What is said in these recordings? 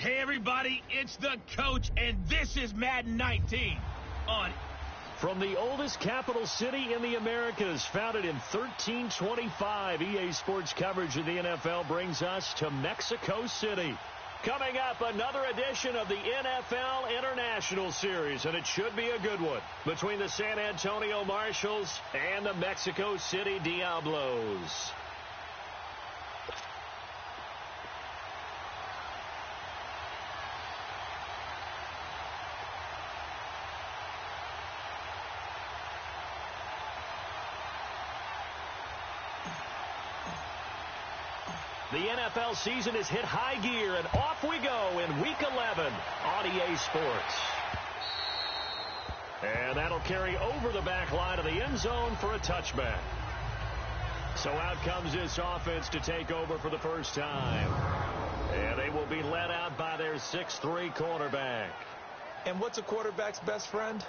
Hey, everybody, it's the coach, and this is Madden 19 on. From the oldest capital city in the Americas, founded in 1325, EA Sports coverage of the NFL brings us to Mexico City. Coming up, another edition of the NFL International Series, and it should be a good one, between the San Antonio Marshals and the Mexico City Diablos. The NFL season has hit high gear, and off we go in Week 11 on EA Sports. And that'll carry over the back line of the end zone for a touchback. So out comes this offense to take over for the first time. And they will be led out by their 6'3" quarterback. And what's a quarterback's best friend?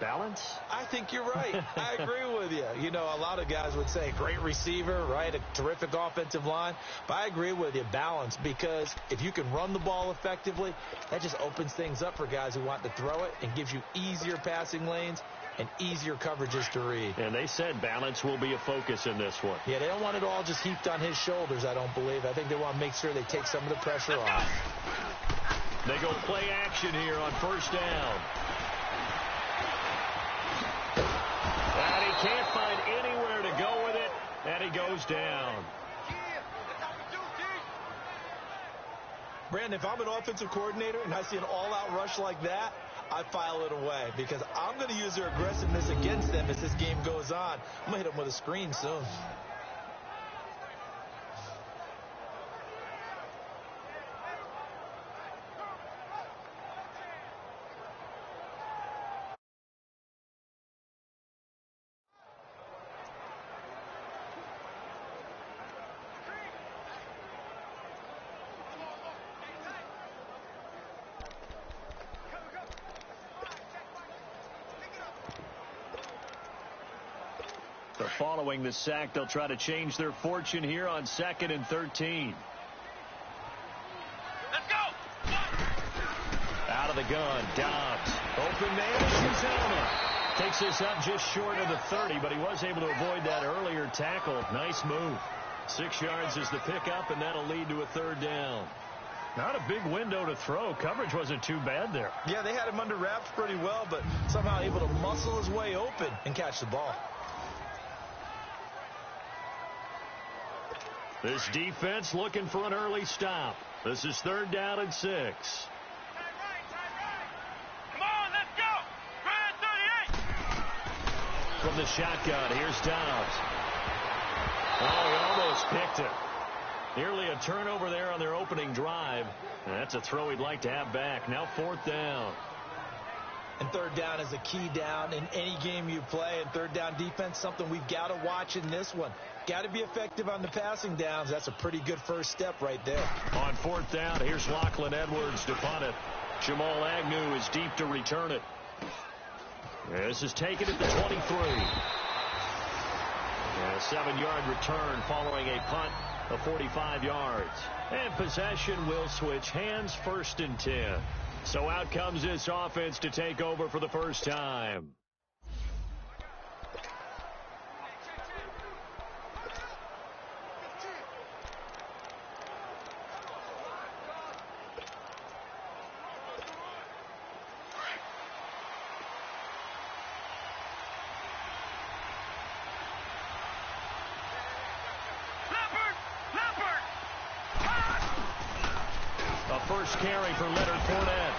Balance? I think you're right. I agree with you. You know, a lot of guys would say great receiver, right? A terrific offensive line. But I agree with you, balance, because if you can run the ball effectively, that just opens things up for guys who want to throw it and gives you easier passing lanes and easier coverages to read. And they said balance will be a focus in this one. Yeah, they don't want it all just heaped on his shoulders, I don't believe. I think they want to make sure they take some of the pressure off. They go play action here on first down. And he can't find anywhere to go with it, and he goes down. Brandon, if I'm an offensive coordinator and I see an all-out rush like that, I file it away because I'm going to use their aggressiveness against them as this game goes on. I'm going to hit them with a screen soon. So following the sack, they'll try to change their fortune here on 2nd and 13. Let's go! Out of the gun, Dobbs. Open man, Shizama. Takes this up just short of the 30, but he was able to avoid that earlier tackle. Nice move. 6 yards is the pickup, and that'll lead to a third down. Not a big window to throw. Coverage wasn't too bad there. Yeah, they had him under wraps pretty well, but somehow able to muscle his way open and catch the ball. This defense looking for an early stop. This is 3rd down and 6. Come on, let's go! Red 38! From the shotgun, here's Dobbs. Oh, he almost picked it. Nearly a turnover there on their opening drive. And that's a throw he'd like to have back. Now 4th down. And 3rd down is a key down in any game you play. And 3rd down defense, something we've got to watch in this one. Got to be effective on the passing downs. That's a pretty good first step right there. On 4th down, here's Lachlan Edwards to punt it. Jamal Agnew is deep to return it. This is taken at the 23. And a 7-yard return following a punt of 45 yards. And possession will switch hands, 1st and 10. So out comes this offense to take over for the first time. A first carry for Leonard Fournette.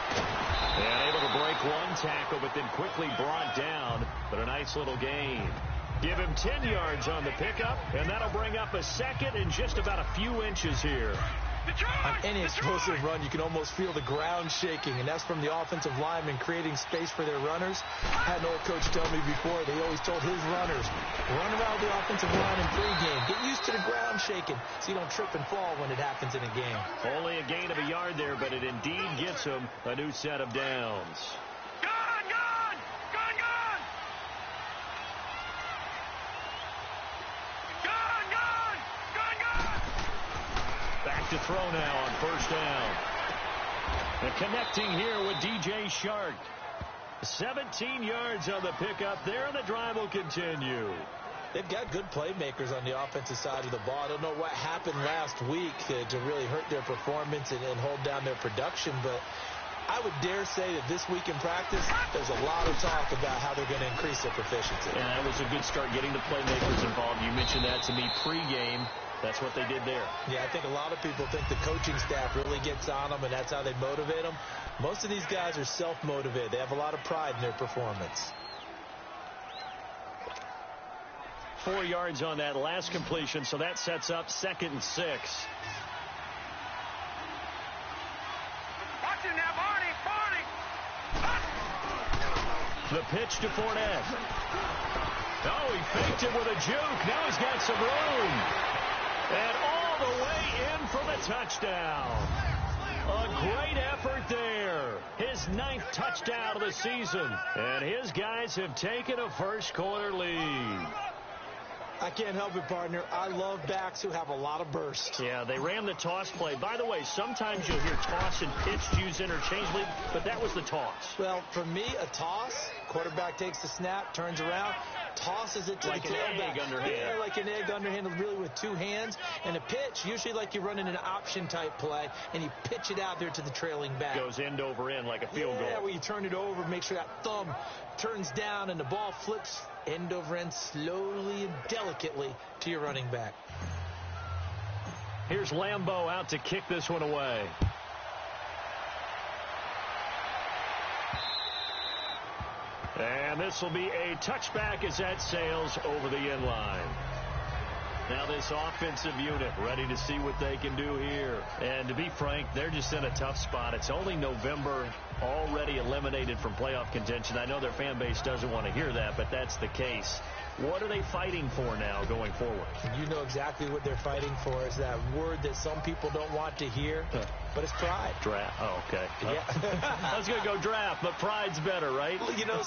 And able to break one tackle, but then quickly brought down. But a nice little gain. Give him 10 yards on the pickup, and that'll bring up a 2nd and just about a few inches here. On any explosive run, you can almost feel the ground shaking, and that's from the offensive linemen creating space for their runners. I had an old coach tell me before, they always told his runners, run around the offensive line in pregame. Get used to the ground shaking so you don't trip and fall when it happens in a game. Only a gain of a yard there, but it indeed gets him a new set of downs. Back to throw now on 1st down. And connecting here with DJ Shark. 17 yards on the pickup there, and the drive will continue. They've got good playmakers on the offensive side of the ball. I don't know what happened last week to really hurt their performance and hold down their production, but I would dare say that this week in practice, there's a lot of talk about how they're going to increase their proficiency. And that was a good start getting the playmakers involved. You mentioned that to me pregame. That's what they did there. Yeah, I think a lot of people think the coaching staff really gets on them, and that's how they motivate them. Most of these guys are self-motivated. They have a lot of pride in their performance. 4 yards on that last completion, so that sets up 2nd and 6. Watching now, Barney. The pitch to Fournette. Oh, he faked it with a juke. Now he's got some room. And all the way in for the touchdown. A great effort there. His 9th touchdown of the season. And his guys have taken a first-quarter lead. I can't help it, partner. I love backs who have a lot of burst. Yeah, they ran the toss play. By the way, sometimes you'll hear toss and pitch used interchangeably, but that was the toss. Well, for me, a toss, quarterback takes the snap, turns around, tosses it to like the tailback. Like an egg underhand. Yeah, like an egg underhand, really with 2 hands. And a pitch, usually like you're running an option-type play, and you pitch it out there to the trailing back. Goes end over end like a field goal. Yeah, where you turn it over, make sure that thumb turns down, and the ball flips end over end slowly and delicately to your running back. Here's Lambeau out to kick this one away. And this will be a touchback as that sails over the end line. Now this offensive unit ready to see what they can do here. And to be frank, they're just in a tough spot. It's only November, already eliminated from playoff contention. I know their fan base doesn't want to hear that, but that's the case. What are they fighting for now going forward? You know exactly what they're fighting for. Is that word that some people don't want to hear, but it's pride. Draft. Oh, okay. Yeah. I was going to go draft, but pride's better, right? You know,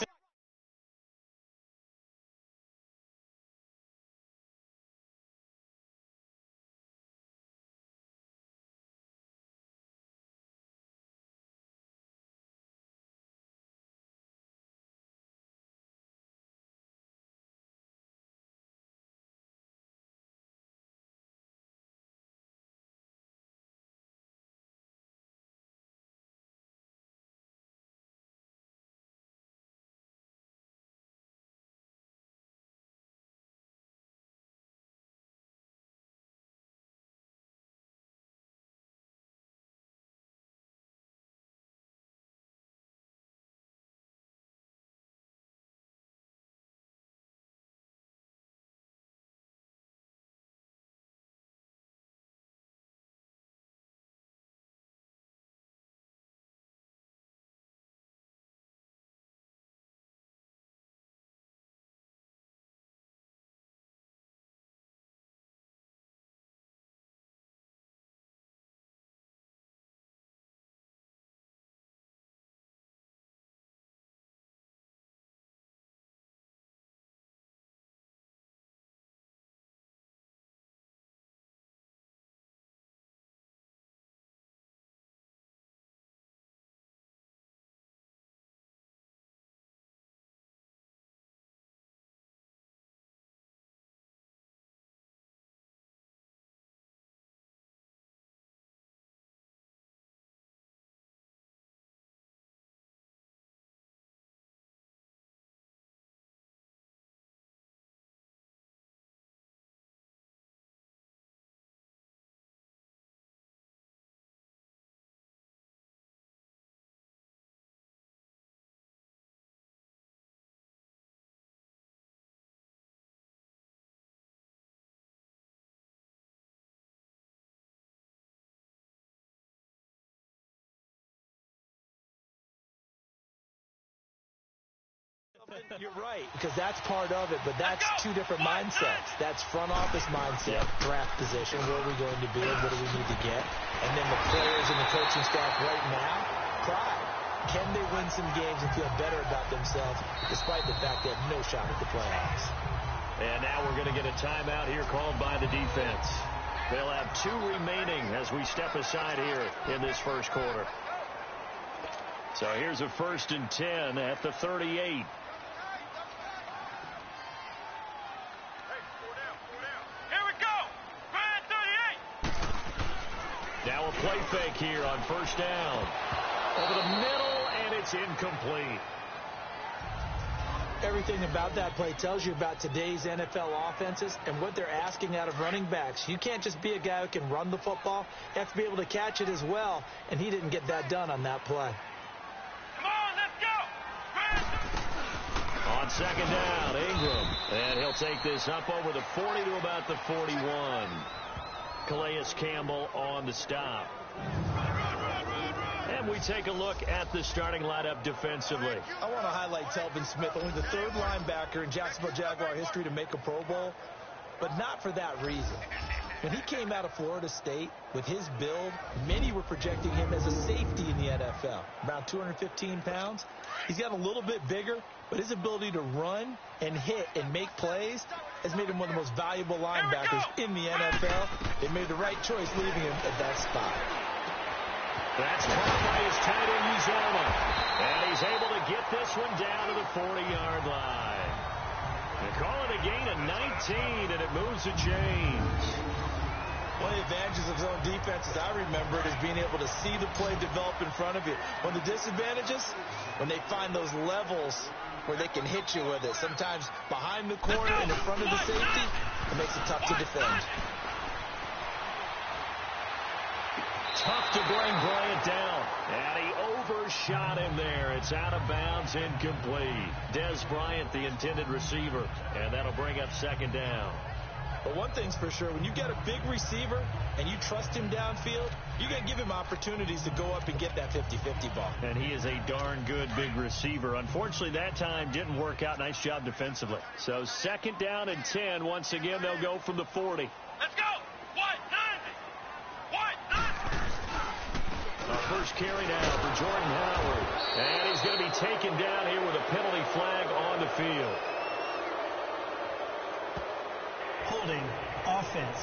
You're right, because that's part of it, but that's 2 different mindsets. That's front office mindset, draft position, where are we going to be, and what do we need to get? And then the players and the coaching staff right now, pride. Can they win some games and feel better about themselves, despite the fact they have no shot at the playoffs? And now we're going to get a timeout here called by the defense. They'll have 2 remaining as we step aside here in this first quarter. So here's a 1st and 10 at the 38. Now a play fake here on 1st down. Over the middle, and it's incomplete. Everything about that play tells you about today's NFL offenses and what they're asking out of running backs. You can't just be a guy who can run the football. You have to be able to catch it as well, and he didn't get that done on that play. Come on, let's go. On 2nd down, Ingram. And he'll take this up over the 40 to about the 41. Calais Campbell on the stop. And we take a look at the starting lineup defensively. I want to highlight Telvin Smith, only the 3rd linebacker in Jacksonville Jaguar history to make a Pro Bowl, but not for that reason. When he came out of Florida State with his build, many were projecting him as a safety in the NFL. Around 215 pounds. He's got a little bit bigger, but his ability to run and hit and make plays has made him one of the most valuable linebackers in the NFL. They made the right choice leaving him at that spot. That's caught by his tight end, Uzoma. And he's able to get this one down to the 40-yard line. They call it a gain of 19, and it moves the chains. One of the advantages of zone defense, as I remember it, is being able to see the play develop in front of you. One of the disadvantages, when they find those levels where they can hit you with it. Sometimes behind the corner and in front of the safety, it makes it tough to defend. Tough to bring Bryant down. And he overshot him there. It's out of bounds, incomplete. Dez Bryant, the intended receiver. And that'll bring up 2nd down. But one thing's for sure, when you get a big receiver and you trust him downfield, you got to give him opportunities to go up and get that 50-50 ball. And he is a darn good big receiver. Unfortunately, that time didn't work out. Nice job defensively. So 2nd down and 10. Once again, they'll go from the 40. Let's go. 190. Our first carry now for Jordan Howard. And he's going to be taken down here with a penalty flag on the field. Holding offense.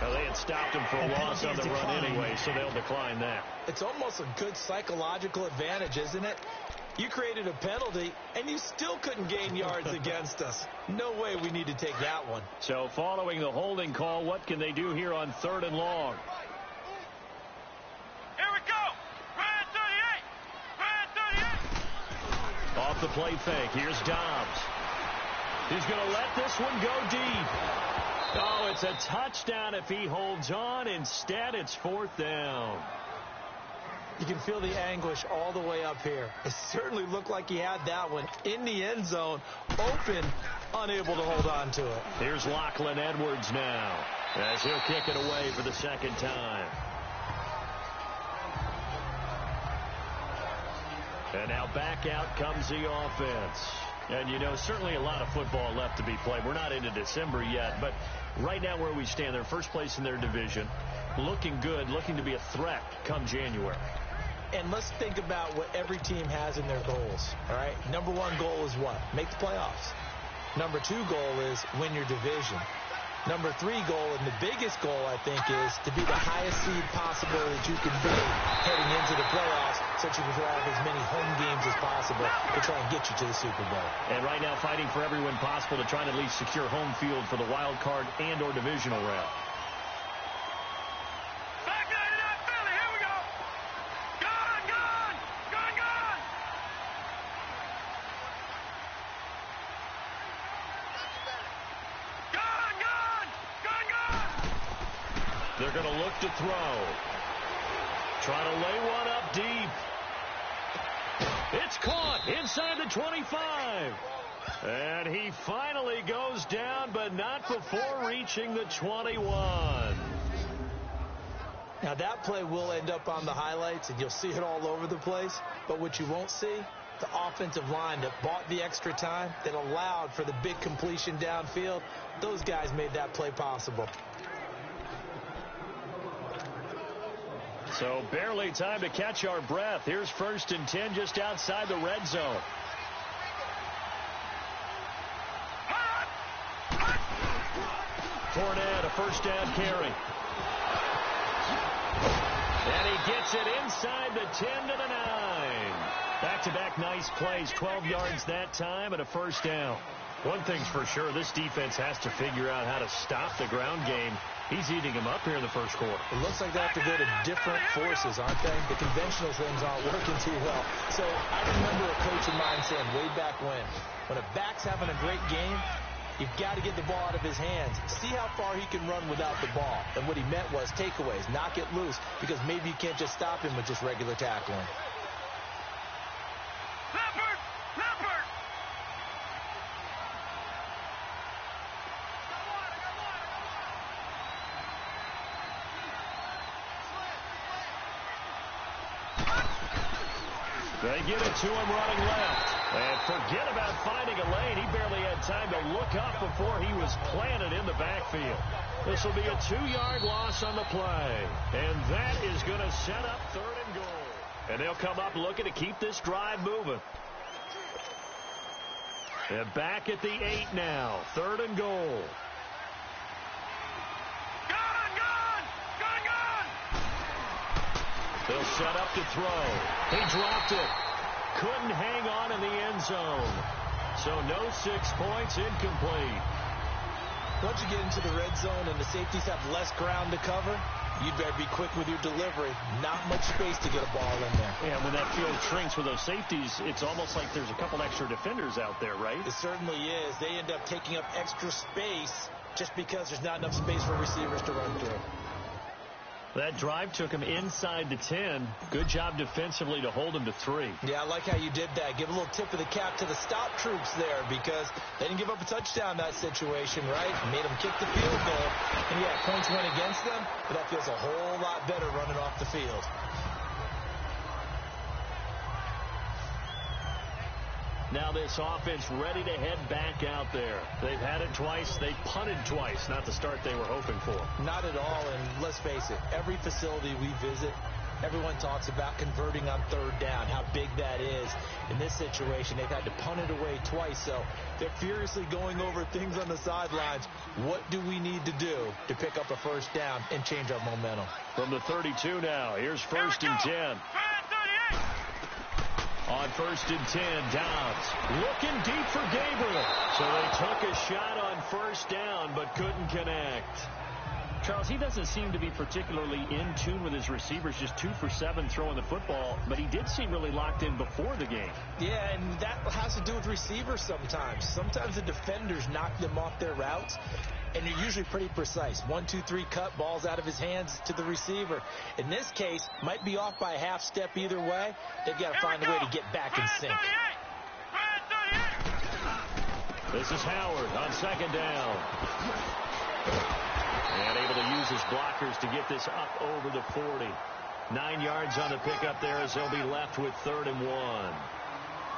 Well, they had stopped him for a loss on the run anyway, so they'll decline that. It's almost a good psychological advantage, isn't it? You created a penalty, and you still couldn't gain yards against us. No way we need to take that one. So following the holding call, what can they do here on 3rd and long? Here we go. Ryan 38. Ryan 38. Off the play fake. Here's Dobbs. He's going to let this one go deep. Oh, it's a touchdown if he holds on. Instead, it's 4th down. You can feel the anguish all the way up here. It certainly looked like he had that one in the end zone, open, unable to hold on to it. Here's Lachlan Edwards now, as he'll kick it away for the 2nd time. And now back out comes the offense. And, you know, certainly a lot of football left to be played. We're not into December yet, but right now where we stand, they're first place in their division, looking good, looking to be a threat come January. And let's think about what every team has in their goals, all right? Number 1 goal is what? Make the playoffs. Number 2 goal is win your division. Number 3 goal, and the biggest goal, I think, is to be the highest seed possible that you can be heading into the playoffs so that you can have as many home games as possible to try and get you to the Super Bowl. And right now fighting for every win possible to try to at least secure home field for the wild card and or divisional round. They're going to look to throw. Try to lay one up deep. It's caught inside the 25. And he finally goes down, but not before reaching the 21. Now, that play will end up on the highlights, and you'll see it all over the place. But what you won't see, the offensive line that bought the extra time, that allowed for the big completion downfield, those guys made that play possible. So barely time to catch our breath. Here's 1st and 10 just outside the red zone. Fournette, a 1st down carry. And he gets it inside the 10 to the 9. Back-to-back nice plays, 12 yards that time, and a first down. One thing's for sure, this defense has to figure out how to stop the ground game. He's eating them up here in the first quarter. It looks like they have to go to different forces, aren't they? The conventional things aren't working too well. So I remember a coach of mine saying way back when a back's having a great game, you've got to get the ball out of his hands. See how far he can run without the ball. And what he meant was takeaways, knock it loose, because maybe you can't just stop him with just regular tackling. They get it to him running left. And forget about finding a lane. He barely had time to look up before he was planted in the backfield. This will be a 2-yard loss on the play. And that is going to set up 3rd and goal. And they'll come up looking to keep this drive moving. They're back at the 8 now. 3rd and goal. They'll set up to throw. He dropped it. Couldn't hang on in the end zone. So no 6 points, incomplete. Once you get into the red zone and the safeties have less ground to cover, you'd better be quick with your delivery. Not much space to get a ball in there. Yeah, when that field shrinks with those safeties, it's almost like there's a couple extra defenders out there, right? It certainly is. They end up taking up extra space just because there's not enough space for receivers to run through. That drive took him inside the 10. Good job defensively to hold him to 3. Yeah, I like how you did that. Give a little tip of the cap to the stop troops there because they didn't give up a touchdown in that situation, right? Made them kick the field goal. And, yeah, points went against them, but that feels a whole lot better running off the field. Now this offense ready to head back out there. They've had it twice. They've punted twice. Not the start they were hoping for. Not at all, and let's face it, every facility we visit, everyone talks about converting on 3rd down, how big that is. In this situation, they've had to punt it away twice, so they're furiously going over things on the sidelines. What do we need to do to pick up a first down and change our momentum? From the 32 now, here's 1st and 10. On 1st and 10, Dobbs looking deep for Gabriel. So they took a shot on 1st down, but couldn't connect. Charles, he doesn't seem to be particularly in tune with his receivers, just 2 for 7 throwing the football, but he did seem really locked in before the game. Yeah, and that has to do with receivers sometimes. Sometimes the defenders knock them off their routes, and they're usually pretty precise. 1, 2, 3 cut, balls out of his hands to the receiver. In this case, might be off by a half step either way. They've got to find a way to get back in sync. This is Howard on 2nd down. And able to use his blockers to get this up over the 40. 9 yards on the pickup there as they'll be left with 3rd and 1.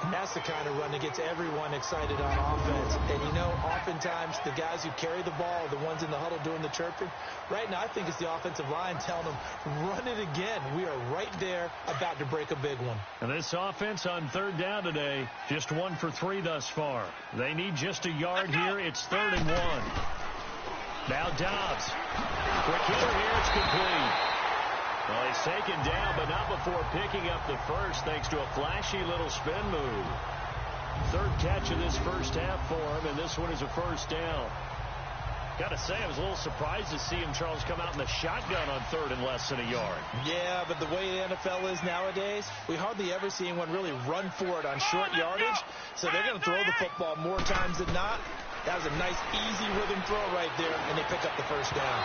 And that's the kind of run that gets everyone excited on offense. And, you know, oftentimes the guys who carry the ball are the ones in the huddle doing the chirping. Right now, I think it's the offensive line telling them, run it again. We are right there about to break a big one. And this offense on 3rd down today, just 1 for 3 thus far. They need just a yard here. It's 3rd and 1. Now Dobbs. Quick hitter here. It's complete. Well, he's taken down, but not before picking up the first thanks to a flashy little spin move. 3rd catch of this first half for him, and this one is a first down. Got to say, I was a little surprised to see him, Charles, come out in the shotgun on 3rd and less than a yard. Yeah, but the way the NFL is nowadays, we hardly ever see anyone really run for it on short yardage. So they're going to throw the football more times than not. That was a nice, easy rhythm throw right there, and they pick up the first down.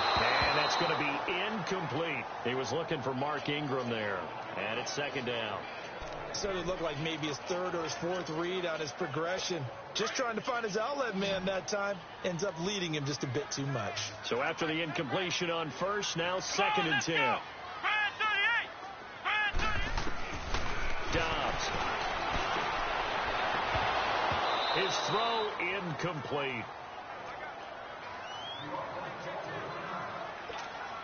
And that's going to be incomplete. He was looking for Mark Ingram there. And it's 2nd down. Started to look like maybe his 3rd or his 4th read on his progression. Just trying to find his outlet man that time. Ends up leading him just a bit too much. So after the incompletion on 1st, now 2nd and 10. Dobbs. His throw incomplete.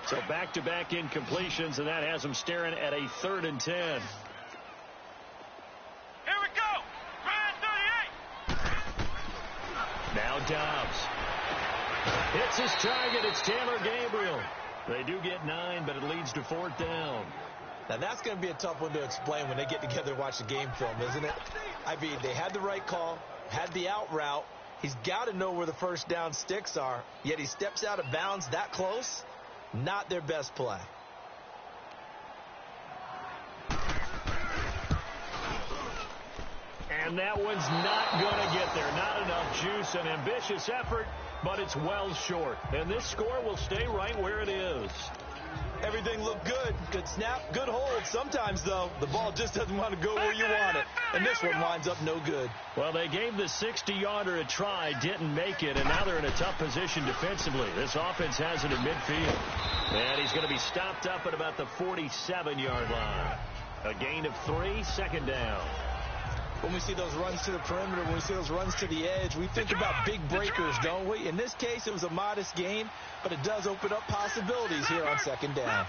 So back-to-back incompletions, and that has him staring at a 3rd and 10. Here we go. 38. Now Dobbs. Hits his target. It's Taylor Gabriel. They do get 9, but it leads to 4th down. Now, that's going to be a tough one to explain when they get together and watch the game film, isn't it? I mean, they had the right call, had the out route. He's got to know where the first down sticks are, yet he steps out of bounds that close. Not their best play. And that one's not going to get there. Not enough juice. An ambitious effort, but it's well short. And this score will stay right where it is. Everything looked good. Good snap, good hold. Sometimes, though, the ball just doesn't want to go where you want it. And this one winds up no good. Well, they gave the 60-yarder a try, didn't make it, and now they're in a tough position defensively. This offense has it in midfield. And he's going to be stopped up at about the 47-yard line. A gain of 3, second down. When we see those runs to the perimeter, when we see those runs to the edge, we think about big breakers, don't we? In this case, it was a modest gain, but it does open up possibilities here on second down.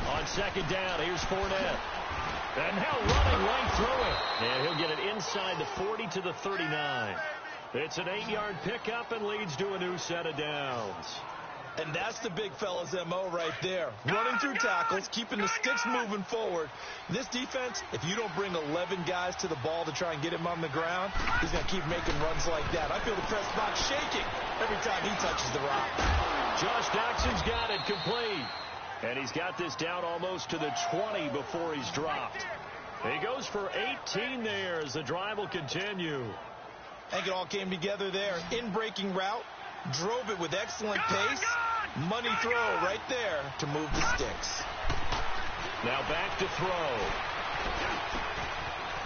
On second down, here's Fournette. And now running right through it. And he'll get it inside the 40 to the 39. It's an 8-yard pickup and leads to a new set of downs. And that's the big fella's M.O. right there. Running through tackles, keeping the sticks moving forward. This defense, if you don't bring 11 guys to the ball to try and get him on the ground, he's going to keep making runs like that. I feel the press box shaking every time he touches the rock. Josh Doxson's got it complete. And he's got this down almost to the 20 before he's dropped. He goes for 18 there as the drive will continue. I think it all came together there. In-breaking route. Drove it with excellent pace. Money throw right there to move the sticks. Now back to throw.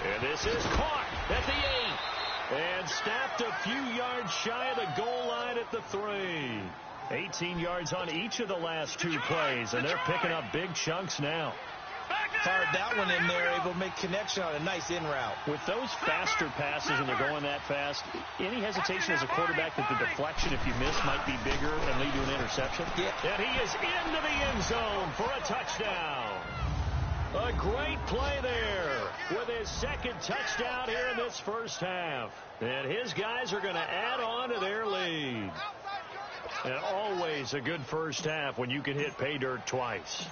And this is caught at the 8. And snapped a few yards shy of the goal line at the 3. 18 yards on each of the last 2 plays. And they're picking up big chunks now. Fired that one in there, able to make connection on a nice in route. With those faster passes and they're going that fast, any hesitation as a quarterback that the deflection, if you miss, might be bigger and lead to an interception? Yeah. And he is into the end zone for a touchdown. A great play there with his second touchdown here in this first half. And his guys are going to add on to their lead. And always a good first half when you can hit pay dirt twice.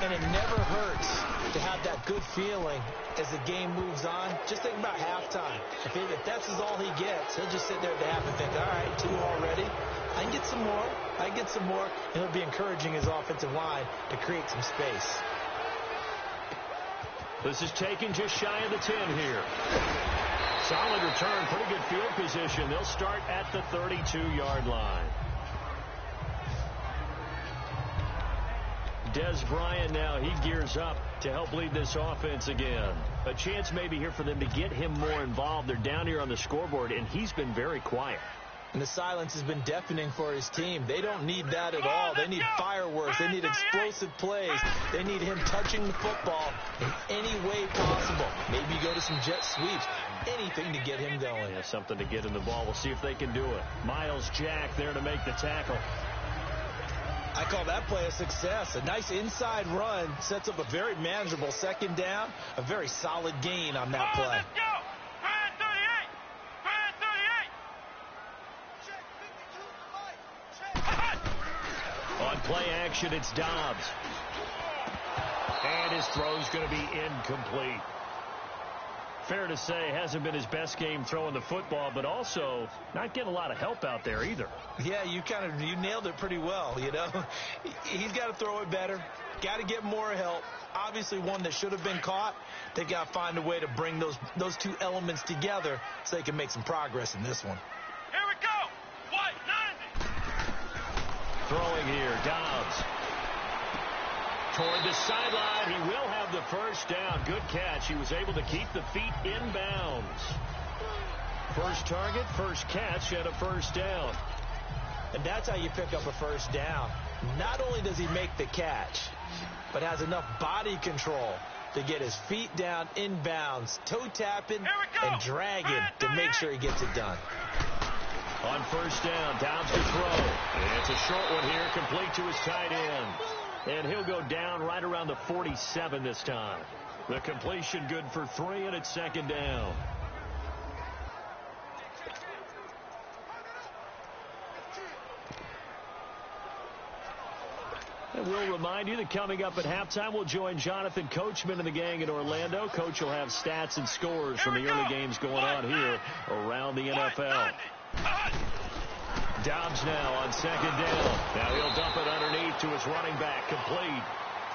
And it never hurts to have that good feeling as the game moves on. Just think about halftime. If that's all he gets, he'll just sit there at the half and think, all right, 2 already. I can get some more. I can get some more. And he'll be encouraging his offensive line to create some space. This is taken just shy of the 10 here. Solid return, pretty good field position. They'll start at the 32-yard line. Des Bryant now, he gears up to help lead this offense again. A chance maybe here for them to get him more involved. They're down here on the scoreboard, and he's been very quiet. And the silence has been deafening for his team. They don't need that at all. They need fireworks. They need explosive plays. They need him touching the football in any way possible. Maybe go to some jet sweeps. Anything to get him going. Yeah, something to get in the ball. We'll see if they can do it. Miles Jack there to make the tackle. I call that play a success. A nice inside run sets up a very manageable second down. A very solid gain on that play. Let's go! Brand 38! On play action, it's Dobbs. And his throw's going to be incomplete. Fair to say, hasn't been his best game throwing the football, but also not getting a lot of help out there either. Yeah, you nailed it pretty well, you know. He's got to throw it better. Got to get more help. Obviously, one that should have been caught. They got to find a way to bring those 2 elements together so they can make some progress in this one. Here we go! White 90! Throwing here, Dobbs. Toward the sideline, he will have the first down. Good catch. He was able to keep the feet inbounds. First target, first catch, and a first down. And that's how you pick up a first down. Not only does he make the catch, but has enough body control to get his feet down inbounds, toe tapping and dragging to make sure he gets it done. On first down, Dobbs to throw. And it's a short one here, complete to his tight end. And he'll go down right around the 47 this time. The completion good for 3, and it's second down. remind you that coming up at halftime, we'll join Jonathan Coachman and the gang in Orlando. Coach will have stats and scores from the early games going on here around the NFL. Dobbs now on second down. Now he'll dump it underneath to his running back, complete.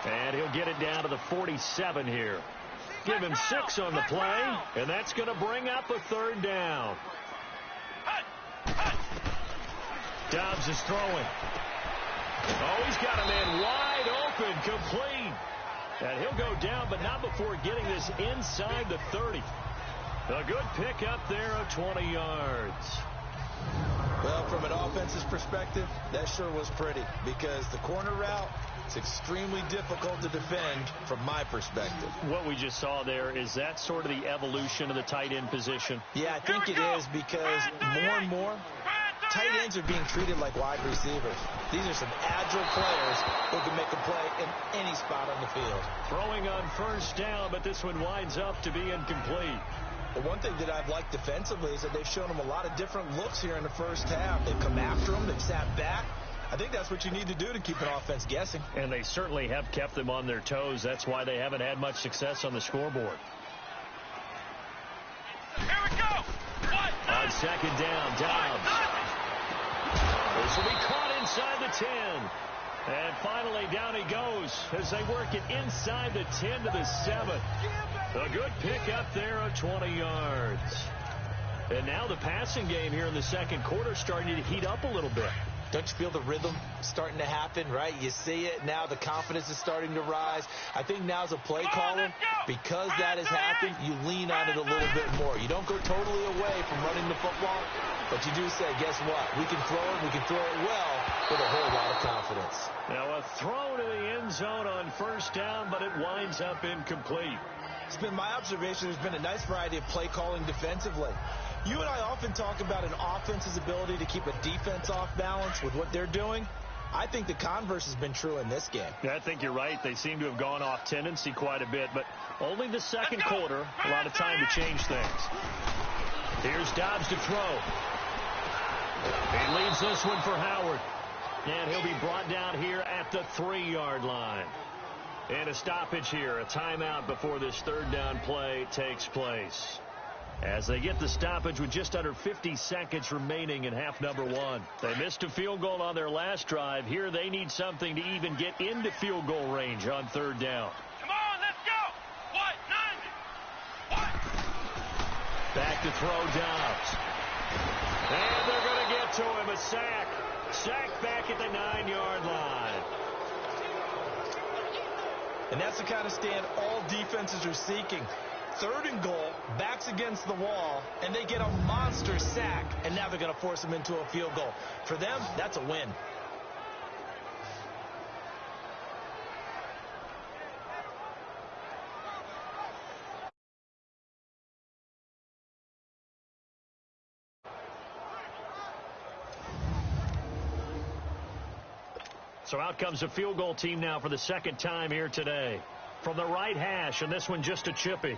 And he'll get it down to the 47 here. Give him 6 on the play, and that's going to bring up a third down. Dobbs is throwing. Oh, he's got a man wide open, complete. And he'll go down, but not before getting this inside the 30. A good pick up there of 20 yards. Well, from an offense's perspective, that sure was pretty, because the corner route, it's extremely difficult to defend from my perspective. What we just saw there, is that sort of the evolution of the tight end position? Yeah, I think it is, because more and more, tight ends are being treated like wide receivers. These are some agile players who can make a play in any spot on the field. Throwing on first down, but this one winds up to be incomplete. The one thing that I've liked defensively is that they've shown them a lot of different looks here in the first half. They've come after them. They've sat back. I think that's what you need to do to keep an offense guessing. And they certainly have kept them on their toes. That's why they haven't had much success on the scoreboard. Here we go. On second down, Dobbs. This will be caught inside the 10. And finally, down he goes as they work it inside the 10 to the 7. A good pick up there of 20 yards. And now the passing game here in the second quarter starting to heat up a little bit. Don't you feel the rhythm starting to happen, right? You see it now. The confidence is starting to rise. I think now as a play caller, because that has happened, you lean on it a little bit more. You don't go totally away from running the football, but you do say, guess what? We can throw it. We can throw it well with a whole lot of confidence. Now a throw to the end zone on first down, but it winds up incomplete. It's been my observation. There's been a nice variety of play calling defensively. You and I often talk about an offense's ability to keep a defense off balance with what they're doing. I think the converse has been true in this game. Yeah, I think you're right. They seem to have gone off tendency quite a bit, but only the second quarter, a lot of time to change things. Here's Dobbs to throw. He leaves this one for Howard. And he'll be brought down here at the 3-yard line. And a stoppage here, a timeout before this third down play takes place. As they get the stoppage with just under 50 seconds remaining in half number 1. They missed a field goal on their last drive. Here they need something to even get into field goal range on third down. Come on, let's go. What? Back to throw Dobbs. And they're going to get to him. A sack. Sack back at the 9-yard line. And that's the kind of stand all defenses are seeking. 3rd and goal, backs against the wall, and they get a monster sack, and now they're going to force them into a field goal. For them, that's a win. So out comes a field goal team now for the second time here today. From the right hash, and this one just a chippy.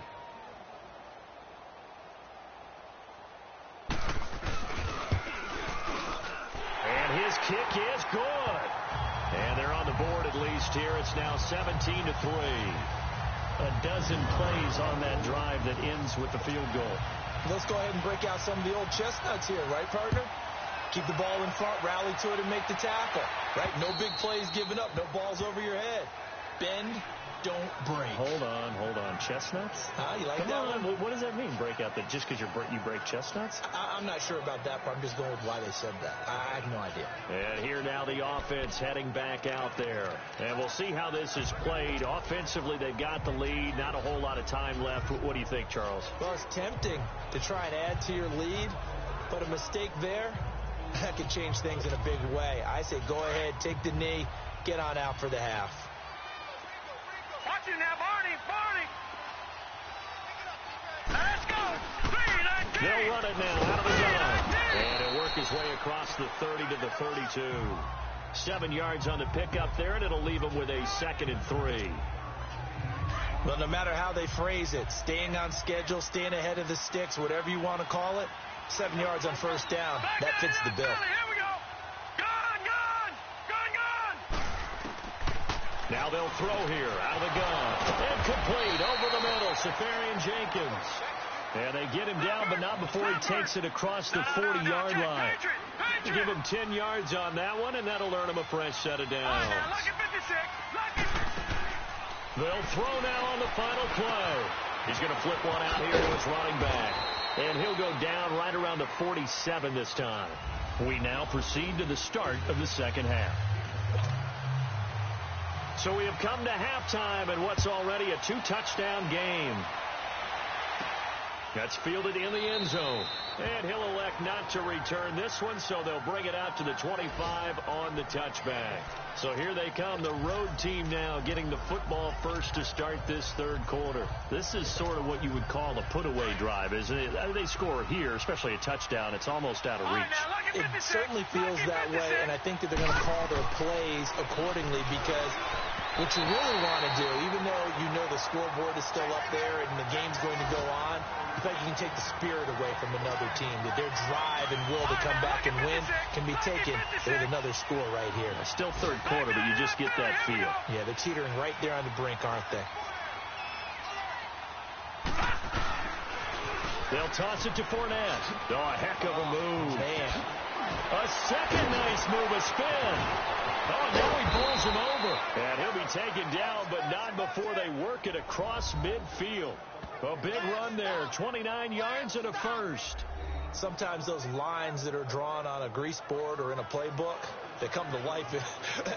And his kick is good. And they're on the board at least here. It's now 17-3. A dozen plays on that drive that ends with the field goal. Let's go ahead and break out some of the old chestnuts here, right, partner? Keep the ball in front, rally to it, and make the tackle, right? No big plays given up, no balls over your head. Bend, don't break. Hold on. Chestnuts? You like Come that on. one? What does that mean, break out? That just because you break chestnuts? I'm not sure about that part. I'm just going with why they said that. I have no idea. And here now the offense heading back out there. And we'll see how this is played. Offensively, they've got the lead. Not a whole lot of time left. What do you think, Charles? Well, it's tempting to try and add to your lead, but a mistake there, that could change things in a big way. I say go ahead, take the knee, get on out for the half. Watch it now, Barney. Let's go. 3-19. They'll run it now out of the gun. And it'll work his way across the 30 to the 32. 7 yards on the pickup there, and it'll leave them with a 2nd and 3. Well, no matter how they phrase it, staying on schedule, staying ahead of the sticks, whatever you want to call it, 7 yards on first down, that fits the bill. Here we go. Gone. Now they'll throw here out of the gun. Incomplete over the middle. Safarian Jenkins. And they get him down, but not before he takes it across the 40-yard line. Give him 10 yards on that one, and that'll earn him a fresh set of downs. They'll throw now on the final play. He's going to flip one out here to his running back. And he'll go down right around the 47 this time. We now proceed to the start of the second half. So we have come to halftime in what's already a 2-touchdown game. That's fielded in the end zone. And he'll elect not to return this one, so they'll bring it out to the 25 on the touchback. So here they come, the road team now getting the football first to start this third quarter. This is sort of what you would call a put-away drive, isn't it? They score here, especially a touchdown. It's almost out of reach. It certainly feels that way, and I think that they're going to call their plays accordingly because what you really want to do, even though you know the scoreboard is still up there and the game's going to go on, I feel like you can take the spirit away from another team, that their drive and will to come back and win can be taken with another score right here. It's still third quarter, but you just get that feel. Yeah, they're teetering right there on the brink, aren't they? They'll toss it to Fournette. Oh, a heck of a move. Man. A second nice move, a spin. Oh, now he pulls him over. And he'll be taken down, but not before they work it across midfield. A big run there, 29 yards and a first. Sometimes those lines that are drawn on a grease board or in a playbook, they come to life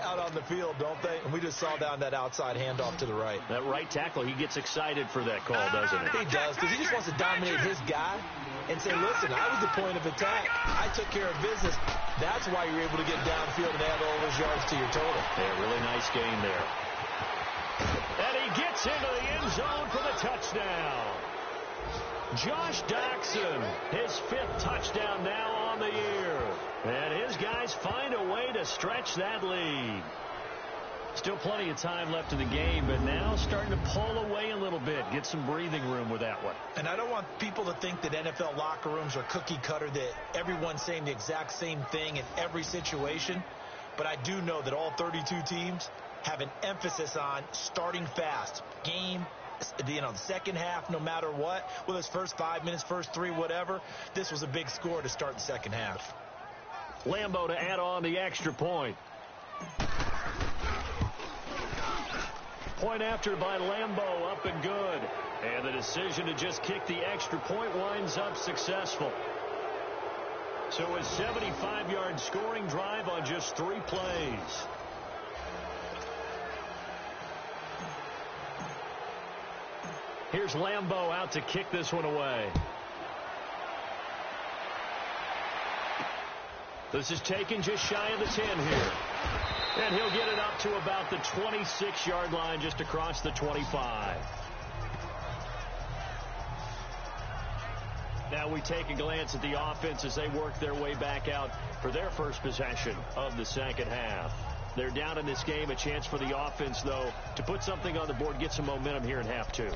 out on the field, don't they? And we just saw down that outside handoff to the right. That right tackle, he gets excited for that call, doesn't he? He does, because he just wants to dominate his guy and say, listen, I was the point of attack. I took care of business. That's why you're able to get downfield and add all those yards to your total. Yeah, really nice game there. And he gets into the end zone for the touchdown. Josh Doctson, his 5th touchdown now on the year. And his guys find a way to stretch that lead. Still plenty of time left in the game, but now starting to pull away a little bit. Get some breathing room with that one. And I don't want people to think that NFL locker rooms are cookie cutter, that everyone's saying the exact same thing in every situation. But I do know that all 32 teams have an emphasis on starting fast. Game, the second half, no matter what, whether it's first 5 minutes, first 3, whatever, this was a big score to start the second half. Lambeau to add on the extra point. Point after by Lambeau, up and good. And the decision to just kick the extra point winds up successful. So a 75-yard scoring drive on just 3 plays. Here's Lambeau out to kick this one away. This is taken just shy of the 10 here. And he'll get it up to about the 26-yard line, just across the 25. Now we take a glance at the offense as they work their way back out for their first possession of the second half. They're down in this game. A chance for the offense, though, to put something on the board, get some momentum here in half 2.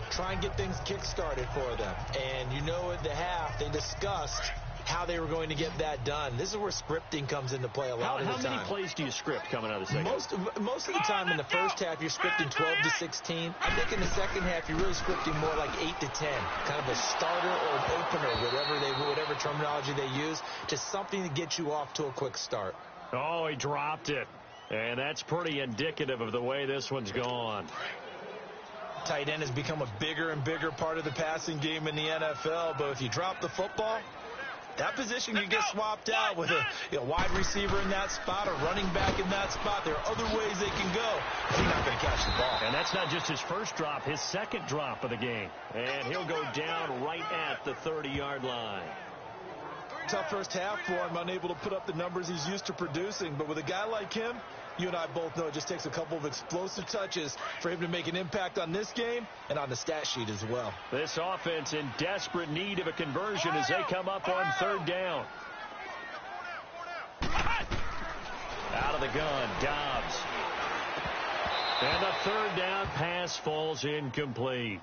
Try and get things kick-started for them. And you know at the half, they discussed how they were going to get that done. This is where scripting comes into play a lot of the time. How many plays do you script coming out of the second? Most of the time in the first half, you're scripting 12 to 16. I think in the second half, you're really scripting more like 8 to 10. Kind of a starter or an opener, whatever terminology they use, just something to get you off to a quick start. Oh, he dropped it. And that's pretty indicative of the way this one's gone. Tight end has become a bigger and bigger part of the passing game in the NFL, but if you drop the football, that position can get swapped out with a wide receiver in that spot, a running back in that spot. There are other ways they can go if you're not going to catch the ball. And that's not just his first drop, his second drop of the game. And he'll go down right at the 30-yard line. Tough first half for him, unable to put up the numbers he's used to producing. But with a guy like him, you and I both know it just takes a couple of explosive touches for him to make an impact on this game and on the stat sheet as well. This offense in desperate need of a conversion as they come up on third down. Out of the gun, Dobbs. And the third down pass falls incomplete.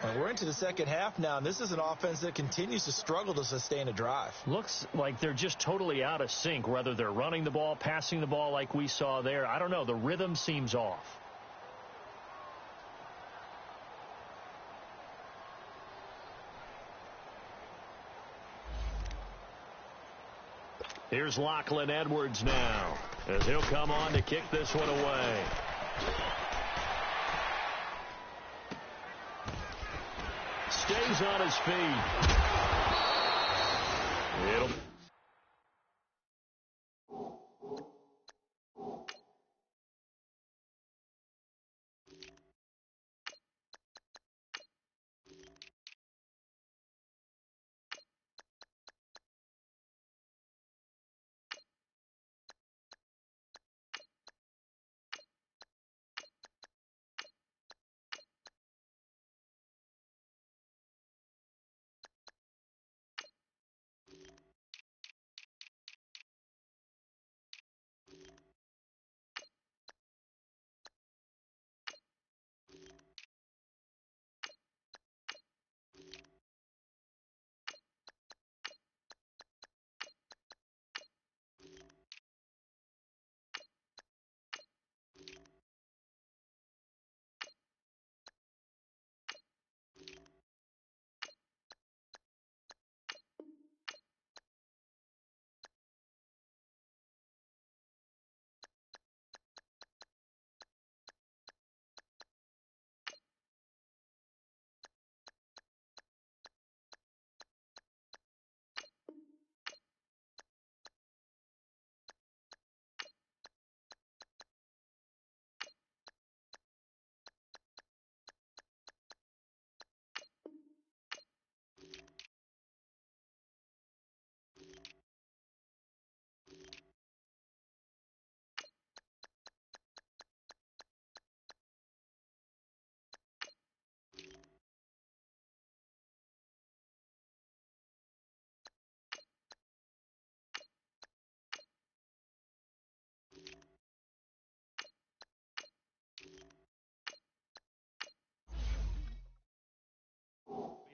And we're into the second half now, and this is an offense that continues to struggle to sustain a drive. Looks like they're just totally out of sync, whether they're running the ball, passing the ball like we saw there. I don't know. The rhythm seems off. Here's Lachlan Edwards now, as he'll come on to kick this one away. Stays on his feet. It'll...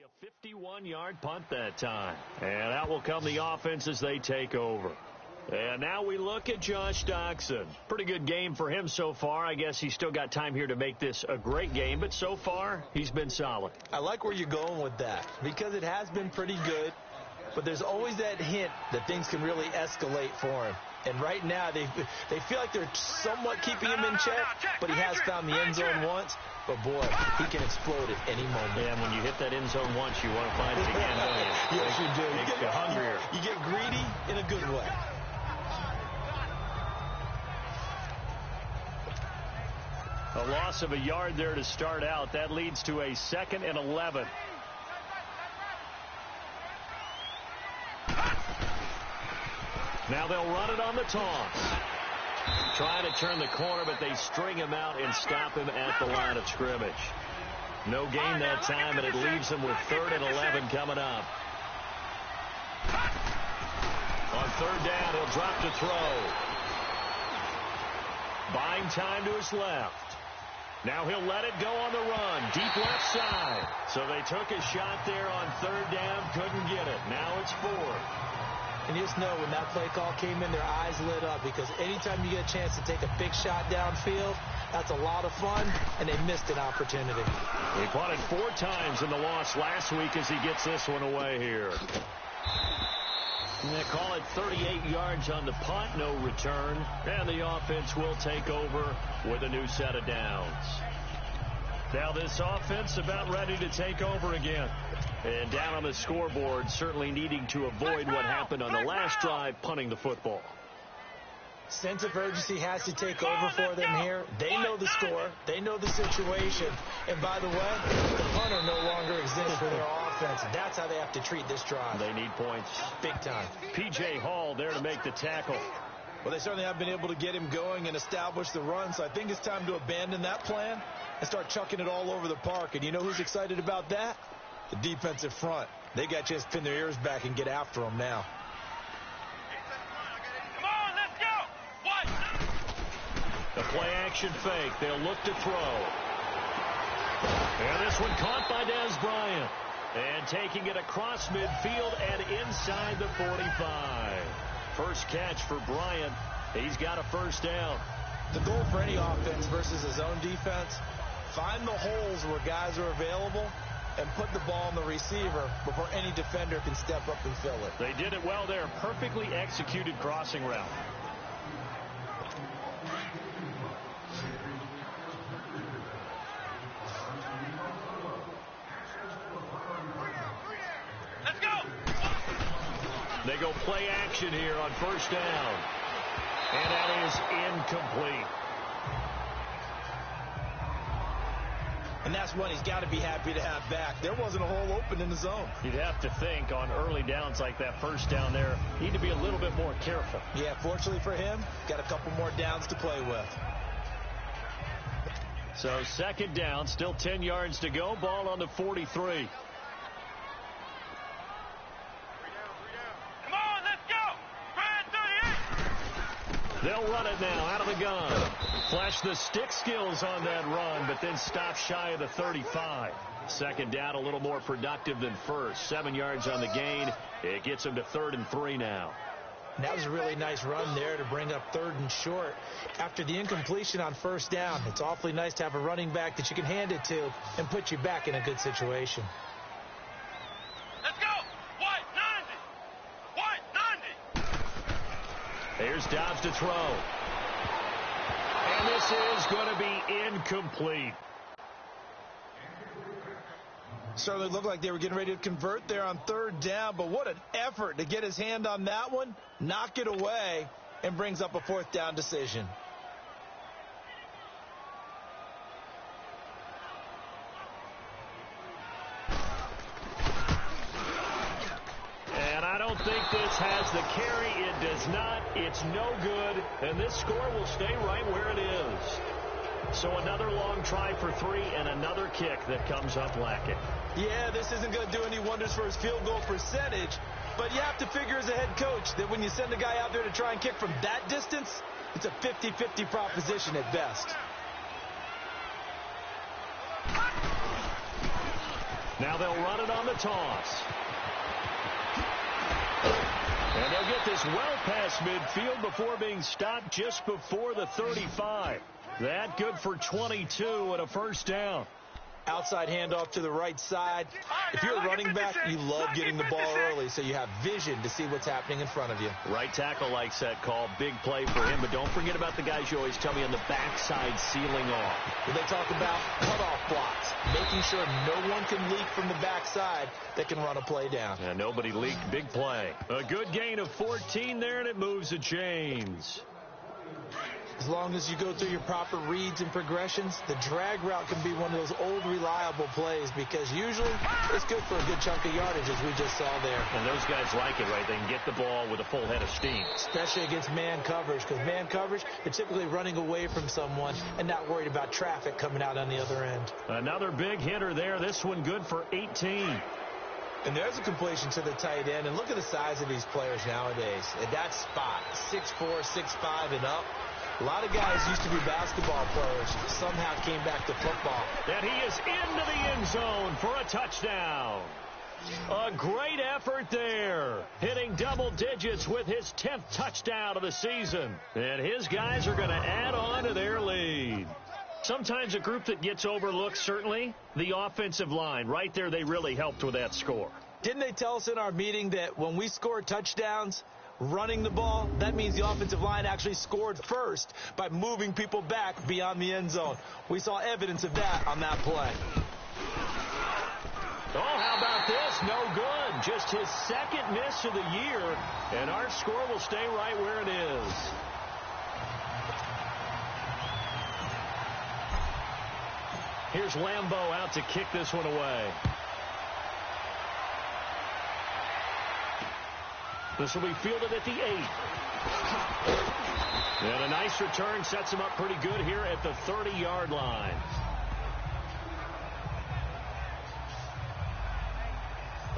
A 51-yard punt that time. And out will come the offense as they take over. And now we look at Josh Doctson. Pretty good game for him so far. I guess he's still got time here to make this a great game, but so far he's been solid. I like where you're going with that because it has been pretty good, but there's always that hint that things can really escalate for him. And right now they feel like they're somewhat keeping him in check, but he has found the end zone once. But, boy, he can explode at any moment. Yeah, and when you hit that end zone once, you want to find it again, don't you? Yes, you do. Makes you hungrier. You get greedy in a good way. A loss of a yard there to start out. That leads to a 2nd and 11. Now they'll run it on the toss. Trying to turn the corner, but they string him out and stop him at the line of scrimmage. No gain that time, and it leaves him with 3rd and 11 coming up. On 3rd down, he'll drop to throw. Buying time to his left. Now he'll let it go on the run. Deep left side. So they took a shot there on 3rd down. Couldn't get it. Now it's 4th. And you just know when that play call came in, their eyes lit up because anytime you get a chance to take a big shot downfield, that's a lot of fun, and they missed an opportunity. He punted 4 times in the loss last week as he gets this one away here. And they call it 38 yards on the punt, no return, and the offense will take over with a new set of downs. Now this offense about ready to take over again. And down on the scoreboard, certainly needing to avoid what happened on the last drive, punting the football. Sense of urgency has to take over for them here. They know the score. They know the situation. And by the way, the punter no longer exists for their offense. That's how they have to treat this drive. They need points. Big time. P.J. Hall there to make the tackle. Well, they certainly have been able to get him going and establish the run, so I think it's time to abandon that plan and start chucking it all over the park. And you know who's excited about that? The defensive front. They got a chance to pin their ears back and get after them now. Come on, let's go. What? The play action fake. They'll look to throw. And this one caught by Des Bryant. And taking it across midfield and inside the 45. First catch for Bryant. He's got a first down. The goal for any offense versus a zone defense, find the holes where guys are available and put the ball on the receiver before any defender can step up and fill it. They did it well there. Perfectly executed crossing route. Let's go! They go play action here on first down. And that is incomplete. And that's one he's got to be happy to have back. There wasn't a hole open in the zone. You'd have to think on early downs like that first down there, need to be a little bit more careful. Yeah, fortunately for him, got a couple more downs to play with. So second down, still 10 yards to go. Ball on the 43. Come on, let's go! Brad 38! They'll run it now out of the gun. Flash the stick skills on that run, but then stop shy of the 35. Second down, a little more productive than first. 7 yards on the gain. It gets him to 3rd and 3 now. And that was a really nice run there to bring up 3rd and short. After the incompletion on first down, it's awfully nice to have a running back that you can hand it to and put you back in a good situation. Let's go! White 90! White 90! Here's Dobbs to throw. And this is going to be incomplete. Certainly looked like they were getting ready to convert there on 3rd down, but what an effort to get his hand on that one, knock it away, and brings up a 4th down decision. And I don't think this has the carry. It does not. It's no good. And this score will stay right where it is. So another long try for 3 and another kick that comes up lacking. Yeah, this isn't going to do any wonders for his field goal percentage, but you have to figure as a head coach that when you send a guy out there to try and kick from that distance, it's a 50-50 proposition at best. Now they'll run it on the toss. And they'll get this well past midfield before being stopped just before the 35. That good for 22 and a first down. Outside handoff to the right side. If you're a running back, you love getting the ball early so you have vision to see what's happening in front of you. Right tackle likes that call. Big play for him, but don't forget about the guys you always tell me on the backside sealing off. When they talk about cutoff blocks, making sure no one can leak from the backside that can run a play down. And nobody leaked. Big play. A good gain of 14 there, and it moves the chains. As long as you go through your proper reads and progressions, the drag route can be one of those old reliable plays because usually it's good for a good chunk of yardage as we just saw there. And those guys like it, right? They can get the ball with a full head of steam. Especially against man coverage, because man coverage, they're typically running away from someone and not worried about traffic coming out on the other end. Another big hitter there. This one good for 18. And there's a completion to the tight end. And look at the size of these players nowadays. At that spot, 6'4", 6'5", and up. A lot of guys used to be basketball players, somehow came back to football. And he is into the end zone for a touchdown. A great effort there, hitting double digits with his 10th touchdown of the season. And his guys are going to add on to their lead. Sometimes a group that gets overlooked, certainly, the offensive line. Right there, they really helped with that score. Didn't they tell us in our meeting that when we score touchdowns, running the ball, that means the offensive line actually scored first by moving people back beyond the end zone. We saw evidence of that on that play. Oh, how about this? No good. Just his second miss of the year, and our score will stay right where it is. Here's Lambeau out to kick this one away. This will be fielded at the 8. And a nice return sets him up pretty good here at the 30-yard line.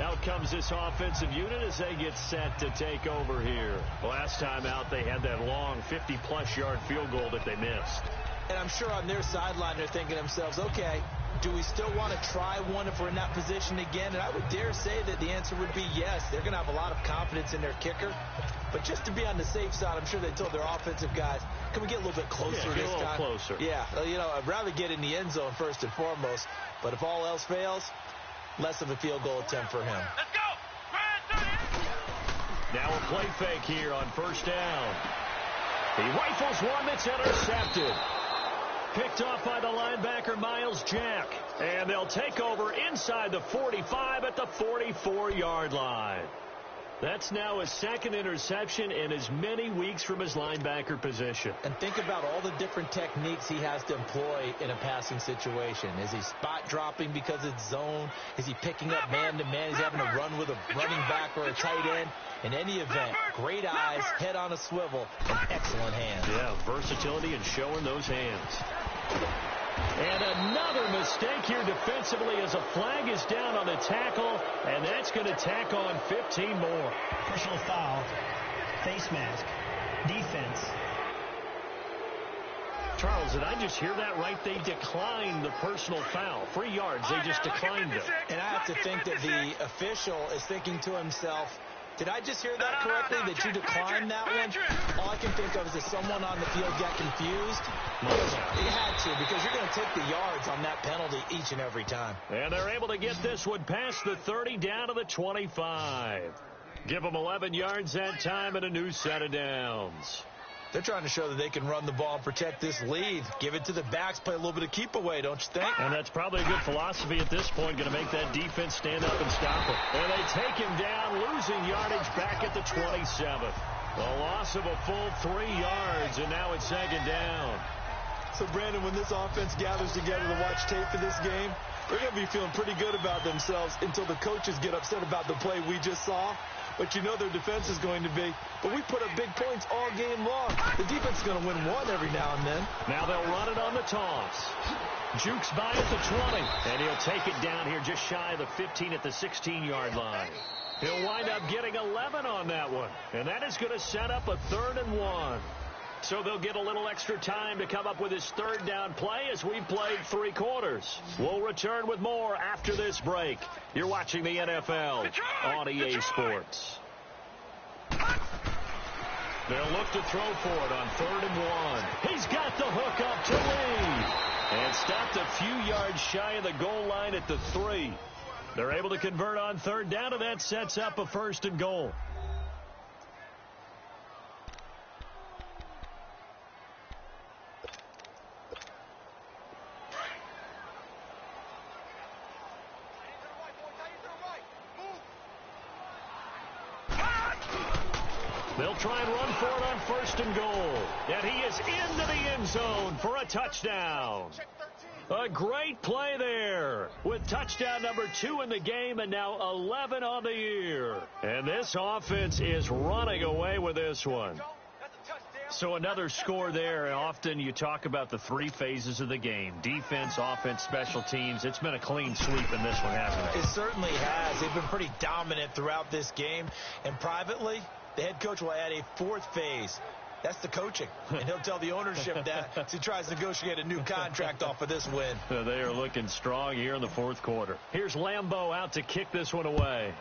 Out comes this offensive unit as they get set to take over here. Last time out, they had that long 50-plus yard field goal that they missed. And I'm sure on their sideline they're thinking to themselves, okay, Do we still want to try one if we're in that position again? And I would dare say that the answer would be yes. They're going to have a lot of confidence in their kicker. But just to be on the safe side, I'm sure they told their offensive guys, can we get a little bit closer this time? Get a little closer. Yeah, you know, I'd rather get in the end zone first and foremost. But if all else fails, less of a field goal attempt for him. Let's go! Now a play fake here on first down. He rifles one that's intercepted. Picked off by the linebacker, Miles Jack. And they'll take over inside the 45 at the 44-yard line. That's now his second interception in as many weeks from his linebacker position. And think about all the different techniques he has to employ in a passing situation. Is he spot dropping because it's zone? Is he picking up man-to-man? He's having to run with a running back or a tight end. In any event, great eyes, head on a swivel, and excellent hands. Yeah, versatility and showing those hands. And another mistake here defensively as a flag is down on the tackle, and that's going to tack on 15 more. Personal foul, face mask, defense. Charles, did I just hear that right? They declined the personal foul. 3 yards, they just declined it. And I have to think that the official is thinking to himself, did I just hear that correctly, that you declined that one? All I can think of is that someone on the field got confused. He had to, because you're going to take the yards on that penalty each and every time. And they're able to get this one past the 30 down to the 25. Give them 11 yards that time and a new set of downs. They're trying to show that they can run the ball and protect this lead. Give it to the backs, play a little bit of keep away, don't you think? And that's probably a good philosophy at this point, going to make that defense stand up and stop it. And they take him down, losing yardage back at the 27. A loss of a full 3 yards, and now it's second down. So, Brandon, when this offense gathers together to watch tape for this game, they're going to be feeling pretty good about themselves until the coaches get upset about the play we just saw. But you know their defense is going to be. But we put up big points all game long. The defense is going to win one every now and then. Now they'll run it on the toss. Jukes by at the 20. And he'll take it down here just shy of the 15 at the 16-yard line. He'll wind up getting 11 on that one. And that is going to set up a 3rd and 1. So they'll get a little extra time to come up with his 3rd down play as we played 3 quarters. We'll return with more after this break. You're watching the NFL on EA Sports. They'll look to throw for it on 3rd and 1. He's got the hook up to Lee. And stopped a few yards shy of the goal line at the 3. They're able to convert on 3rd down, and that sets up a 1st and goal. They'll try and run for it on 1st and goal. And he is into the end zone for a touchdown. A great play there with touchdown number 2 in the game and now 11 on the year. And this offense is running away with this one. So another score there, and often you talk about the 3 phases of the game. Defense, offense, special teams. It's been a clean sweep in this one, hasn't it? It certainly has. They've been pretty dominant throughout this game. And privately, the head coach will add a 4th phase. That's the coaching. And he'll tell the ownership that as he tries to negotiate a new contract off of this win. They are looking strong here in the 4th quarter. Here's Lambeau out to kick this one away.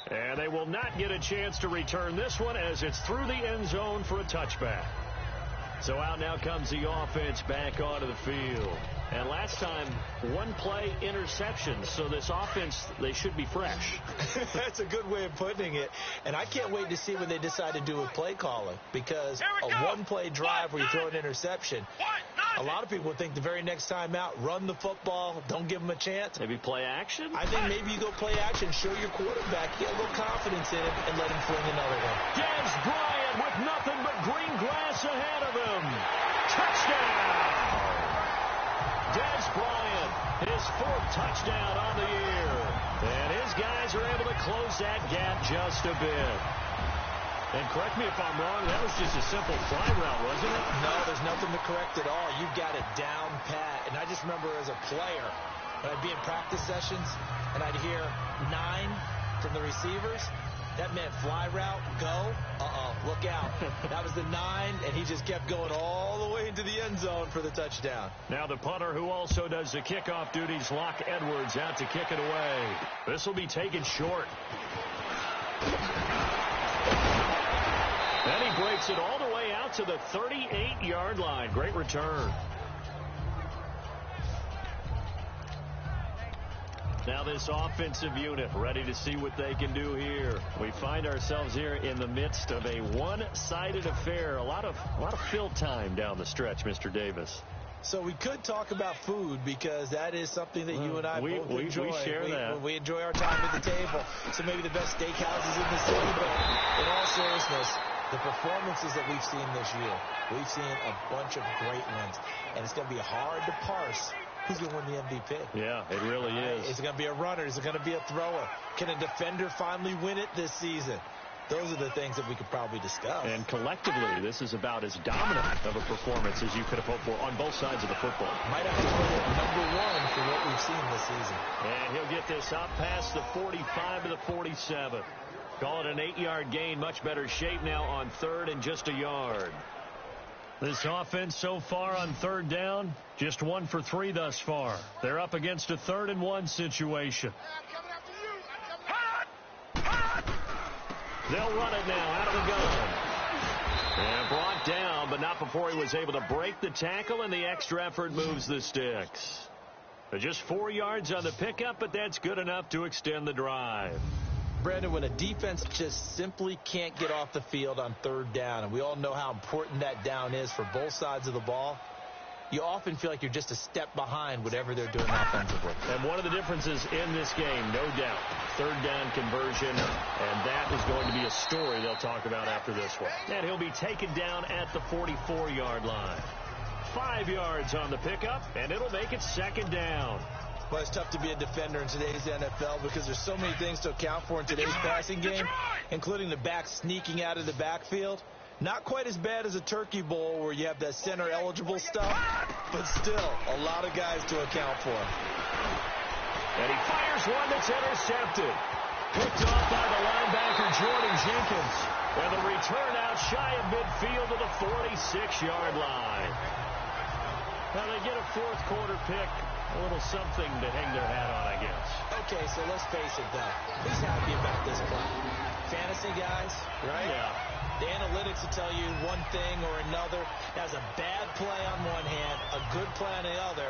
And they will not get a chance to return this one as it's through the end zone for a touchback. So out now comes the offense back onto the field. And last time, 1 play interception. So this offense, they should be fresh. That's a good way of putting it. And I can't wait to see what they decide to do with play calling. Because a 1-play drive where you throw an interception, a lot of people would think the very next time out, run the football, don't give them a chance. Maybe play action? I think maybe you go play action, show your quarterback, get a little confidence in him, and let him fling another one. Dez Bryant with nothing but green grass ahead of him. Touchdown! Dez Bryant, his 4th touchdown on the year. And his guys are able to close that gap just a bit. And correct me if I'm wrong, that was just a simple fly route, wasn't it? No, there's nothing to correct at all. You've got it down pat. And I just remember as a player, when I'd be in practice sessions, and I'd hear 9 from the receivers, that meant fly route, go. Look out. That was the 9, and he just kept going all the way into the end zone for the touchdown. Now the punter who also does the kickoff duties, Locke Edwards, out to kick it away. This will be taken short. And he breaks it all the way out to the 38-yard line. Great return. Now this offensive unit ready to see what they can do here. We find ourselves here in the midst of a one-sided affair. A lot of fill time down the stretch, Mr. Davis. So we could talk about food because that is something that you and I both enjoy. We share that. We enjoy our time at the table. So maybe the best steakhouses in the city, but in all seriousness, the performances that we've seen this year, we've seen a bunch of great ones, and it's going to be hard to parse who's going to win the MVP. Yeah, it really is. Is it going to be a runner? Is it going to be a thrower? Can a defender finally win it this season? Those are the things that we could probably discuss. And collectively, this is about as dominant of a performance as you could have hoped for on both sides of the football. Might have to put it #1 for what we've seen this season. And he'll get this out past the 45 to the 47. Call it an 8-yard gain. Much better shape now on 3rd and just a yard. This offense so far on 3rd down, just 1 for 3 thus far. They're up against a 3rd and 1 situation. They'll run it now out of the gun. And brought down, but not before he was able to break the tackle, and the extra effort moves the sticks. Just 4 yards on the pickup, but that's good enough to extend the drive. Brandon, when a defense just simply can't get off the field on 3rd down, and we all know how important that down is for both sides of the ball, you often feel like you're just a step behind whatever they're doing offensively. And one of the differences in this game, no doubt, 3rd down conversion, and that is going to be a story they'll talk about after this one. And he'll be taken down at the 44-yard line. 5 yards on the pickup, and it'll make it 2nd down. Well, it's tough to be a defender in today's NFL because there's so many things to account for in today's passing game, including the back sneaking out of the backfield. Not quite as bad as a turkey bowl where you have that center-eligible stuff, but still a lot of guys to account for. And he fires one that's intercepted. Picked off by the linebacker, Jordan Jenkins. And the return out shy of midfield to the 46-yard line. Now they get a 4th quarter pick. A little something to hang their hat on, I guess. Okay, so let's face it, though. Who's happy about this play? Fantasy guys, right? Yeah. The analytics will tell you one thing or another. That was a bad play on one hand, a good play on the other,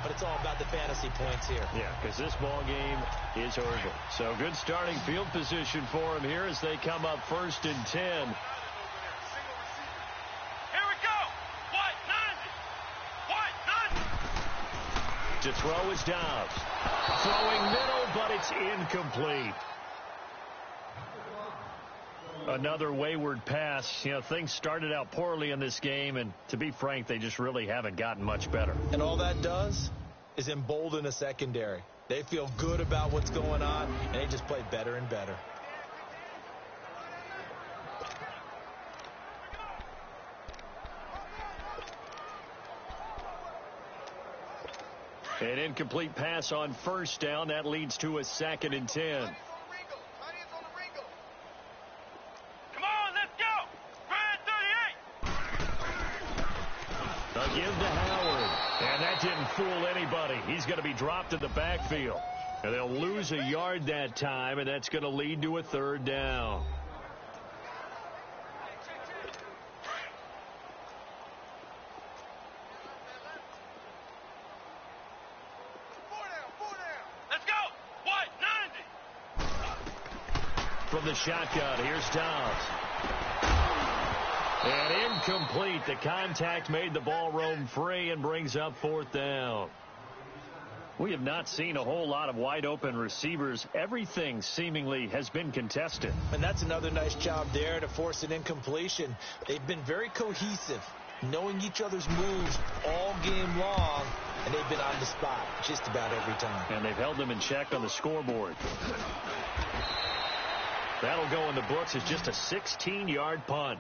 but it's all about the fantasy points here. Yeah, because this ball game is over. So good starting field position for him here as they come up 1st and 10. To throw is Dobbs. Throwing middle, but it's incomplete. Another wayward pass. You know, things started out poorly in this game, and to be frank, they just really haven't gotten much better. And all that does is embolden a secondary. They feel good about what's going on, and they just play better and better. An incomplete pass on 1st down. That leads to a 2nd and 10. Come on, let's go. Ryan 38. A give to Howard. And that didn't fool anybody. He's going to be dropped in the backfield. And they'll lose a yard that time, and that's going to lead to a 3rd down. From the shotgun, here's Dobbs. And incomplete. The contact made the ball roam free and brings up 4th down. We have not seen a whole lot of wide-open receivers. Everything seemingly has been contested. And that's another nice job there to force an incompletion. They've been very cohesive, knowing each other's moves all game long, and they've been on the spot just about every time. And they've held them in check on the scoreboard. That'll go in the books as just a 16-yard punt.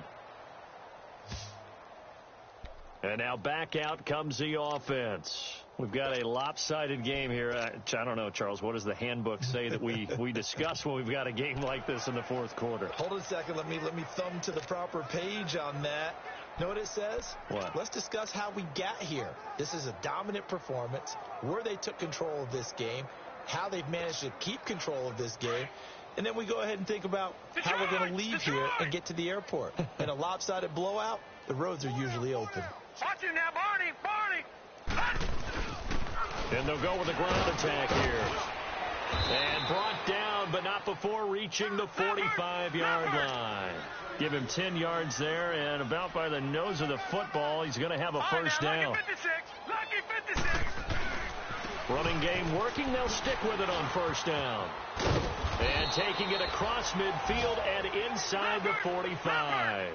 And now back out comes the offense. We've got a lopsided game here. I don't know, Charles, what does the handbook say that we discuss when we've got a game like this in the fourth quarter? Hold on a second. Let me thumb to the proper page on that. Know what it says? What? Let's discuss how we got here. This is a dominant performance, where they took control of this game, how they've managed to keep control of this game, and then we go ahead and think about how we're going to leave here and get to the airport. In a lopsided blowout, the roads are usually open. Watch him now, Barney! And they'll go with a ground attack here. And brought down, but not before reaching the 45-yard line. Give him 10 yards there, and about by the nose of the football, he's going to have a first down. Lucky 56! Running game working. They'll stick with it on first down. And taking it across midfield and inside the 45.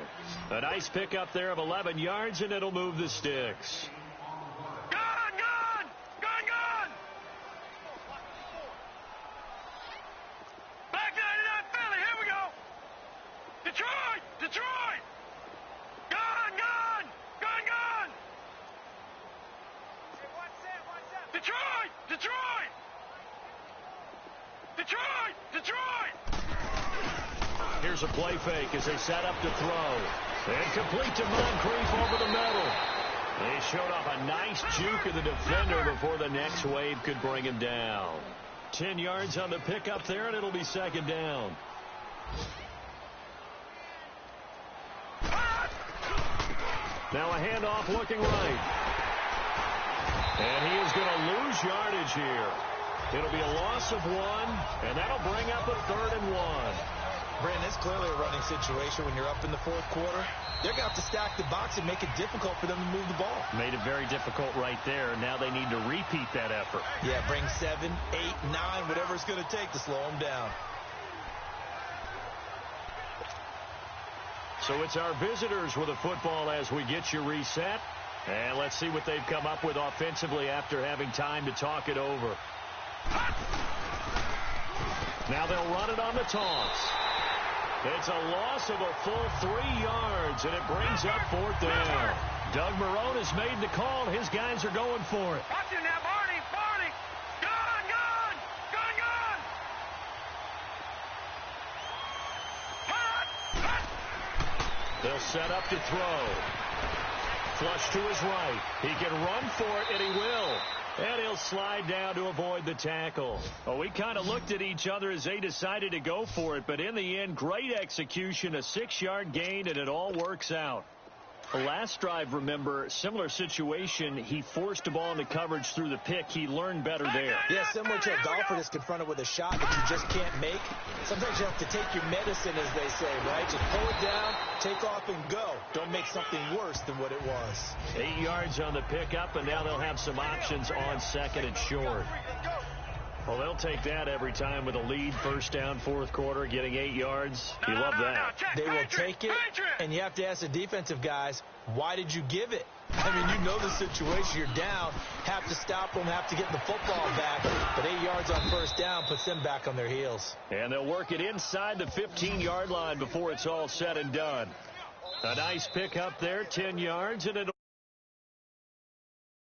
A nice pickup there of 11 yards, and it'll move the sticks. Gone! Back 99 Philly, here we go! Detroit! Gone! Detroit! Here's a play fake as they set up to throw. And complete to Moncrief over the middle. He showed off a nice juke of the defender before the next wave could bring him down. 10 yards on the pickup there, and it'll be second down. Now a handoff looking right. And he is going to lose yardage here. It'll be a loss of 1, and that'll bring up a 3rd and 1. Brandon, it's clearly a running situation when you're up in the fourth quarter. They're going to have to stack the box and make it difficult for them to move the ball. Made it very difficult right there. Now they need to repeat that effort. Yeah, bring 7, 8, 9, whatever it's going to take to slow them down. So it's our visitors with the football as we get you reset. And let's see what they've come up with offensively after having time to talk it over. Now they'll run it on the toss. It's a loss of a full 3 yards, and it brings up 4th down. Doug Marrone has made the call. His guys are going for it. Watch him now, Barney! Gone! They'll set up to throw. Flush to his right. He can run for it, and he will. And he'll slide down to avoid the tackle. Well, we kind of looked at each other as they decided to go for it, but in the end, great execution, a 6-yard gain, and it all works out. The last drive, remember, similar situation. He forced the ball into coverage through the pick. He learned better there. Yeah, similar to a golfer that's confronted with a shot that you just can't make. Sometimes you have to take your medicine, as they say, right? Just pull it down, take off, and go. Don't make something worse than what it was. 8 yards on the pickup, and now they'll have some options on 2nd and short. Well, they'll take that every time with a lead, first down, fourth quarter, getting 8 yards. You love that. They will take it, and you have to ask the defensive guys, why did you give it? I mean, you know the situation. You're down, have to stop them, have to get the football back. But 8 yards on first down puts them back on their heels. And they'll work it inside the 15-yard line before it's all said and done. A nice pick up there, 10 yards, and it'll